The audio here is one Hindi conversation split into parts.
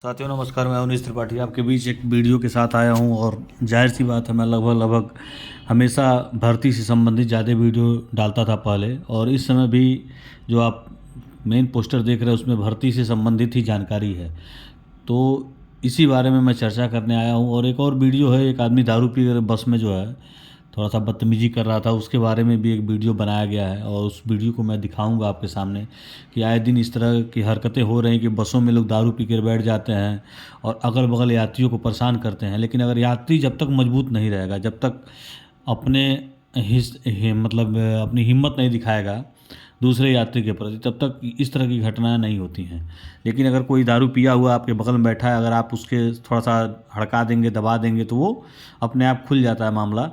साथियों नमस्कार। मैं अवनीश त्रिपाठी आपके बीच एक वीडियो के साथ आया हूं और जाहिर सी बात है मैं लगभग हमेशा भर्ती से संबंधित ज़्यादा वीडियो डालता था पहले, और इस समय भी जो आप मेन पोस्टर देख रहे हैं उसमें भर्ती से संबंधित ही जानकारी है। तो इसी बारे में मैं चर्चा करने आया हूं। और एक और वीडियो है, एक आदमी दारू पी कर बस में जो है थोड़ा सा बदतमीजी कर रहा था, उसके बारे में भी एक वीडियो बनाया गया है और उस वीडियो को मैं दिखाऊंगा आपके सामने कि आए दिन इस तरह की हरकतें हो रही हैं कि बसों में लोग दारू पी कर बैठ जाते हैं और अगल बगल यात्रियों को परेशान करते हैं। लेकिन अगर यात्री जब तक मजबूत नहीं रहेगा, जब तक अपने मतलब अपनी हिम्मत नहीं दिखाएगा दूसरे यात्री के प्रति, तब तक इस तरह की घटनाएं नहीं होती हैं। लेकिन अगर कोई दारू पिया हुआ आपके बगल में बैठा है, अगर आप उसके थोड़ा सा हड़का देंगे, दबा देंगे, तो वो अपने आप खुल जाता है मामला।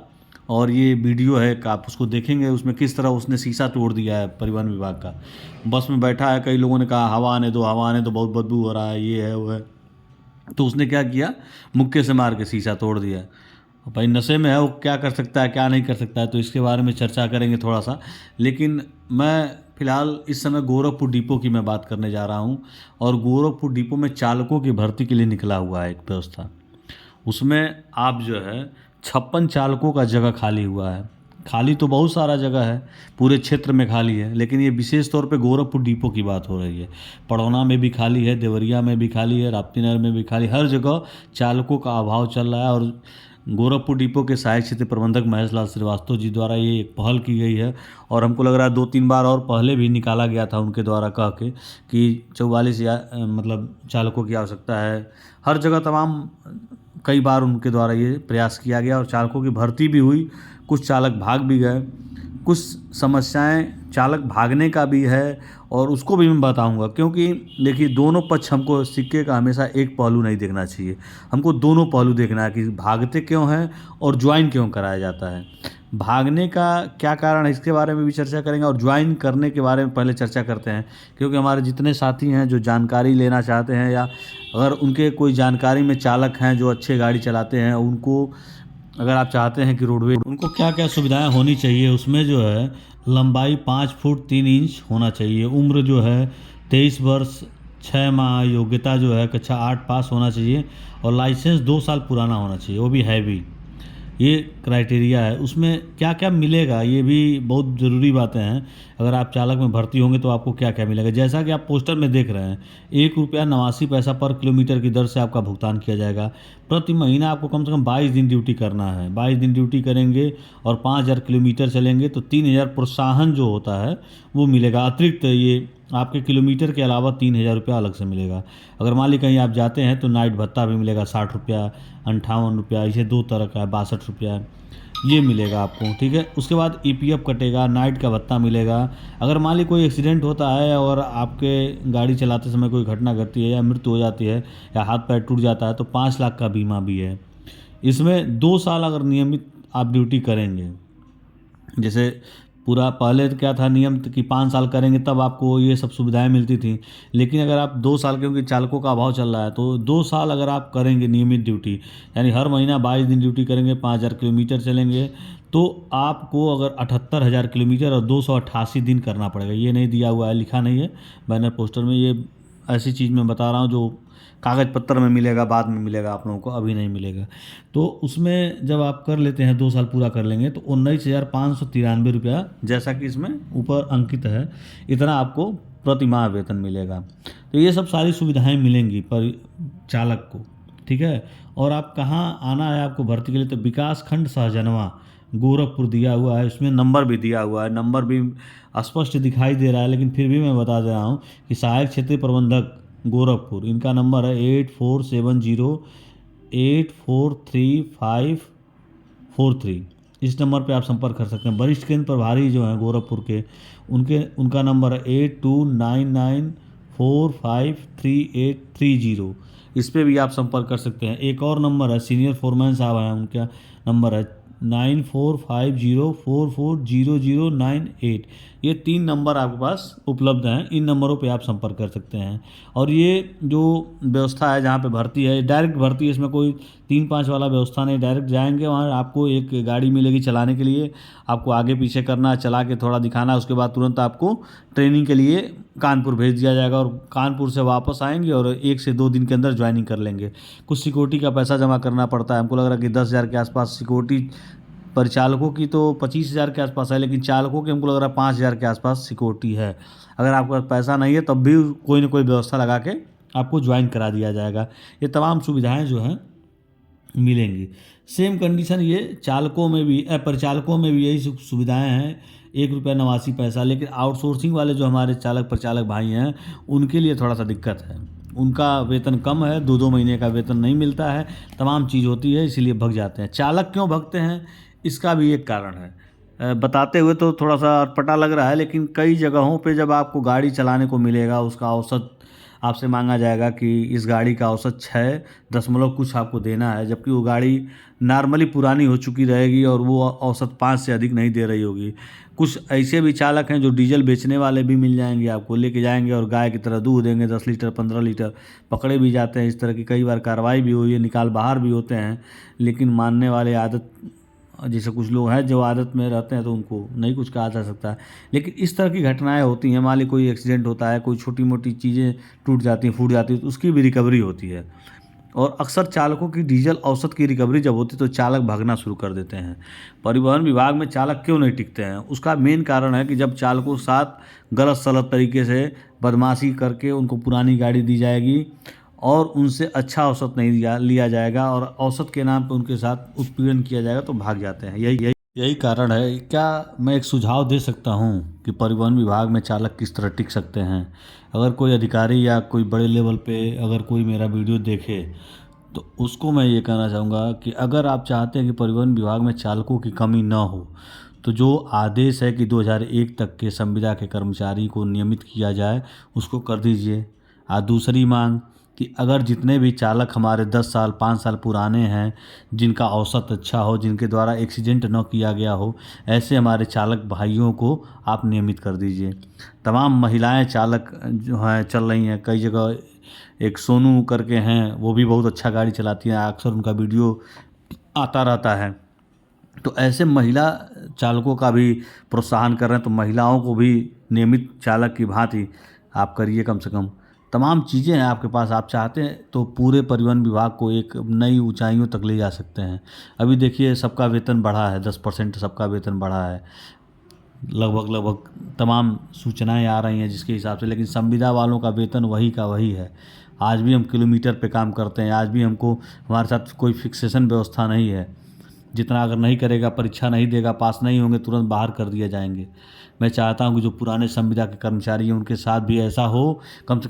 और ये वीडियो है कि आप उसको देखेंगे, उसमें किस तरह उसने शीशा तोड़ दिया है परिवहन विभाग का। बस में बैठा है, कई लोगों ने कहा हवा आने दो, हवा आने दो, बहुत बदबू हो रहा है, ये है वो है। तो उसने क्या किया, मुक्के से मार के शीशा तोड़ दिया। अब भाई नशे में है, वो क्या कर सकता है क्या नहीं कर सकता है, तो इसके बारे में चर्चा करेंगे थोड़ा सा। लेकिन मैं फ़िलहाल इस समय गोरखपुर डिपो की मैं बात करने जा रहा हूँ। और गोरखपुर डिपो में चालकों की भर्ती के लिए निकला हुआ है एक व्यवस्था। उसमें आप जो है 56 चालकों का जगह खाली हुआ है। खाली तो बहुत सारा जगह है, पूरे क्षेत्र में खाली है, लेकिन ये विशेष तौर पे गोरखपुर डिपो की बात हो रही है। पड़ौना में भी खाली है, देवरिया में भी खाली है, राप्तीनगर में भी खाली, हर जगह चालकों का अभाव चल रहा है। और गोरखपुर डिपो के सहायक क्षेत्र प्रबंधक महेश लाल श्रीवास्तव जी द्वारा ये एक पहल की गई है। और हमको लग रहा है 2-3 बार और पहले भी निकाला गया था उनके द्वारा कह के कि 44 मतलब चालकों की आवश्यकता है। हर जगह तमाम कई बार उनके द्वारा ये प्रयास किया गया और चालकों की भर्ती भी हुई। कुछ चालक भाग भी गए। कुछ समस्याएं चालक भागने का भी है और उसको भी मैं बताऊंगा, क्योंकि देखिए दोनों पक्ष, हमको सिक्के का हमेशा एक पहलू नहीं देखना चाहिए, हमको दोनों पहलू देखना है कि भागते क्यों हैं और ज्वाइन क्यों कराया जाता है। भागने का क्या कारण है इसके बारे में भी चर्चा करेंगे, और ज्वाइन करने के बारे में पहले चर्चा करते हैं। क्योंकि हमारे जितने साथी हैं जो जानकारी लेना चाहते हैं, या अगर उनके कोई जानकारी में चालक हैं जो अच्छे गाड़ी चलाते हैं, उनको अगर आप चाहते हैं कि रोडवेज उनको क्या क्या सुविधाएं होनी चाहिए, उसमें जो है लंबाई 5 फुट 3 इंच होना चाहिए, उम्र जो है 23 वर्ष 6 माह, योग्यता जो है कक्षा 8 पास होना चाहिए, और लाइसेंस 2 साल पुराना होना चाहिए, वो भी हैवी। ये क्राइटेरिया है। उसमें क्या क्या मिलेगा ये भी बहुत ज़रूरी बातें हैं। अगर आप चालक में भर्ती होंगे तो आपको क्या क्या मिलेगा, जैसा कि आप पोस्टर में देख रहे हैं, 1 रुपया 89 पैसा पर किलोमीटर की दर से आपका भुगतान किया जाएगा। प्रति महीना आपको कम से कम 22 दिन ड्यूटी करना है। 22 दिन ड्यूटी करेंगे और 5,000 किलोमीटर चलेंगे तो 3,000 प्रोत्साहन जो होता है वो मिलेगा। अतिरिक्त ये आपके किलोमीटर के अलावा 3,000 रुपया अलग से मिलेगा। अगर मान ली कहीं आप जाते हैं तो नाइट भत्ता भी मिलेगा, 60 रुपया, 58 रुपया, इसे 2 तरह का है, 62 रुपया ये मिलेगा आपको। ठीक है, उसके बाद ईपीएफ कटेगा, नाइट का भत्ता मिलेगा। अगर मान ली कोई एक्सीडेंट होता है और आपके गाड़ी चलाते समय कोई घटना घटती है या मृत्यु हो जाती है या हाथ पैर टूट जाता है तो 5 लाख का बीमा भी है। इसमें 2 साल अगर नियमित आप ड्यूटी करेंगे, जैसे पूरा पहले तो क्या था नियम कि 5 साल करेंगे तब आपको ये सब सुविधाएं मिलती थी, लेकिन अगर आप 2 साल, क्योंकि चालकों का अभाव चल रहा है, तो 2 साल अगर आप करेंगे नियमित ड्यूटी, यानी हर महीना 22 दिन ड्यूटी करेंगे, 5,000 किलोमीटर चलेंगे, तो आपको अगर 78,000 किलोमीटर और 288 दिन करना पड़ेगा। ये नहीं दिया हुआ है, लिखा नहीं है बैनर पोस्टर में, ये ऐसी चीज़ मैं बता रहा हूँ जो कागज़ पत्तर में मिलेगा, बाद में मिलेगा आप लोगों को, अभी नहीं मिलेगा। तो उसमें जब आप कर लेते हैं, 2 साल पूरा कर लेंगे, तो 19,593 रुपया, जैसा कि इसमें ऊपर अंकित है, इतना आपको प्रति माह वेतन मिलेगा। तो ये सब सारी सुविधाएं मिलेंगी पर चालक को। ठीक है, और आप कहाँ आना है आपको भर्ती के लिए, तो विकास खंड सहजनवा गोरखपुर दिया हुआ है, उसमें नंबर भी दिया हुआ है, नंबर भी स्पष्ट दिखाई दे रहा है, लेकिन फिर भी मैं बता दे रहा हूँ कि सहायक क्षेत्रीय प्रबंधक गोरखपुर, इनका नंबर है 8470843543। इस नंबर पे आप संपर्क कर सकते हैं। वरिष्ठ केंद्र प्रभारी जो हैं गोरखपुर के, उनका नंबर है 8299453830। इस पे भी आप संपर्क कर सकते हैं। एक और नंबर है, सीनियर फोरमैन साहब हैं, उनका नंबर है 9450440098। ये 3 नंबर आपके पास उपलब्ध हैं, इन नंबरों पे आप संपर्क कर सकते हैं। और ये जो व्यवस्था है जहाँ पे भर्ती है, डायरेक्ट भर्ती है, इसमें कोई 3-5 वाला व्यवस्था नहीं। डायरेक्ट जाएंगे वहाँ, आपको एक गाड़ी मिलेगी चलाने के लिए, आपको आगे पीछे करना, चला के थोड़ा दिखाना, उसके बाद तुरंत आपको ट्रेनिंग के लिए कानपुर भेज दिया जाएगा और कानपुर से वापस आएंगे और 1 से 2 दिन के अंदर ज्वाइनिंग कर लेंगे। कुछ सिक्योरिटी का पैसा जमा करना पड़ता है, हमको लग रहा है कि 10,000 के आसपास सिक्योरिटी। परिचालकों की तो 25,000 के आसपास है, लेकिन चालकों की हमको लग रहा है 5,000 के आसपास सिक्योरिटी है। अगर आपके पास पैसा नहीं है तब भी कोई ना कोई व्यवस्था लगा के आपको ज्वाइन करा दिया जाएगा। ये तमाम सुविधाएं जो हैं मिलेंगी। सेम कंडीशन ये चालकों में भी, परिचालकों में भी यही सुविधाएं हैं, 1 रुपया 89 पैसा। लेकिन आउटसोर्सिंग वाले जो हमारे चालक परिचालक भाई हैं, उनके लिए थोड़ा सा दिक्कत है। उनका वेतन कम है, 2-2 महीने का वेतन नहीं मिलता है, तमाम चीज़ होती है, इसीलिए भग जाते हैं। चालक क्यों भगते हैं, इसका भी एक कारण है। बताते हुए तो थोड़ा सा अटपटा लग रहा है, लेकिन कई जगहों पे जब आपको गाड़ी चलाने को मिलेगा, उसका औसत आपसे मांगा जाएगा कि इस गाड़ी का औसत 6 दशमलव कुछ आपको देना है, जबकि वो गाड़ी नॉर्मली पुरानी हो चुकी रहेगी और वो औसत 5 से अधिक नहीं दे रही होगी। कुछ ऐसे भी चालक हैं जो डीजल बेचने वाले भी मिल जाएंगे, आपको लेके जाएंगे और गाय की तरह दूध देंगे, 10 लीटर 15 लीटर। पकड़े भी जाते हैं, इस तरह की कई बार कार्रवाई भी हुई है, निकाल बाहर भी होते हैं। लेकिन मानने वाले आदत, जैसे कुछ लोग हैं जो आदत में रहते हैं तो उनको नहीं कुछ कहा जा सकता है। लेकिन इस तरह की घटनाएं होती हैं, मान ली कोई एक्सीडेंट होता है, कोई छोटी मोटी चीज़ें टूट जाती हैं, फूट जाती हैं, तो उसकी भी रिकवरी होती है। और अक्सर चालकों की डीजल औसत की रिकवरी जब होती है तो चालक भागना शुरू कर देते हैं। परिवहन विभाग में चालक क्यों नहीं टिकते हैं, उसका मेन कारण है कि जब चालकों के साथ गलत सलत तरीके से बदमाशी करके उनको पुरानी गाड़ी दी जाएगी और उनसे अच्छा औसत नहीं लिया जाएगा और औसत के नाम पे उनके साथ उत्पीड़न किया जाएगा तो भाग जाते हैं। यही कारण है। क्या मैं एक सुझाव दे सकता हूँ कि परिवहन विभाग में चालक किस तरह टिक सकते हैं? अगर कोई अधिकारी या कोई बड़े लेवल पे अगर कोई मेरा वीडियो देखे तो उसको मैं ये कहना चाहूँगा कि अगर आप चाहते हैं कि परिवहन विभाग में चालकों की कमी ना हो, तो जो आदेश है कि 2001 तक के संविदा के कर्मचारी को नियमित किया जाए, उसको कर दीजिए। दूसरी मांग कि अगर जितने भी चालक हमारे 10 साल 5 साल पुराने हैं, जिनका औसत अच्छा हो, जिनके द्वारा एक्सीडेंट न किया गया हो, ऐसे हमारे चालक भाइयों को आप नियमित कर दीजिए। तमाम महिलाएं चालक जो हैं चल रही हैं, कई जगह एक सोनू करके हैं, वो भी बहुत अच्छा गाड़ी चलाती हैं, अक्सर उनका वीडियो आता रहता है। तो ऐसे महिला चालकों का भी प्रोत्साहन कर रहे हैं, तो महिलाओं को भी नियमित चालक की भांति आप करिए। कम से कम तमाम चीज़ें हैं आपके पास, आप चाहते हैं तो पूरे परिवहन विभाग को एक नई ऊंचाइयों तक ले जा सकते हैं। अभी देखिए सबका वेतन बढ़ा है, 10% सबका वेतन बढ़ा है, लगभग तमाम सूचनाएं आ रही हैं जिसके हिसाब से। लेकिन संविदा वालों का वेतन वही का वही है। आज भी हम किलोमीटर पे काम करते हैं, आज भी हमको, हमारे साथ कोई फिक्सेशन व्यवस्था नहीं है। जितना अगर नहीं करेगा, परीक्षा नहीं देगा, पास नहीं होंगे, तुरंत बाहर कर दिए जाएंगे। मैं चाहता हूं कि जो पुराने संविदा के कर्मचारी हैं उनके साथ भी ऐसा हो, कम से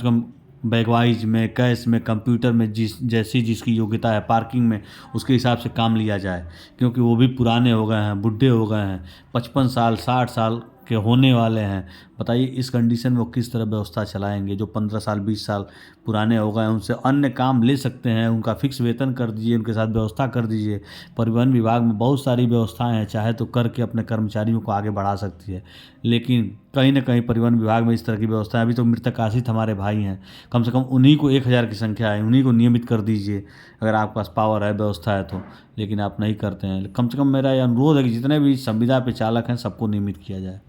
कम बैगवाइज में, कैश में, कंप्यूटर में, जिसकी योग्यता है, पार्किंग में, उसके हिसाब से काम लिया जाए। क्योंकि वो भी पुराने हो गए हैं, बुढ़े हो गए हैं, 55 साल 60 साल के होने वाले हैं। बताइए इस कंडीशन में वो किस तरह व्यवस्था चलाएंगे? जो 15 साल 20 साल पुराने हो गए हैं, उनसे अन्य काम ले सकते हैं, उनका फिक्स वेतन कर दीजिए, उनके साथ व्यवस्था कर दीजिए। परिवहन विभाग में बहुत सारी व्यवस्थाएं हैं, चाहे तो करके अपने कर्मचारियों को आगे बढ़ा सकती है। लेकिन कहीं ना कहीं परिवहन विभाग में इस तरह की व्यवस्था है। अभी तो मृतक आश्रित हमारे भाई हैं, कम से कम उन्हीं को 1,000 की संख्या है, उन्हीं को नियमित कर दीजिए अगर आपके पास पावर है, व्यवस्था है तो। लेकिन आप नहीं करते हैं। कम से कम मेरा ये अनुरोध है कि जितने भी संविदा पे चालक हैं सबको नियमित किया जाए।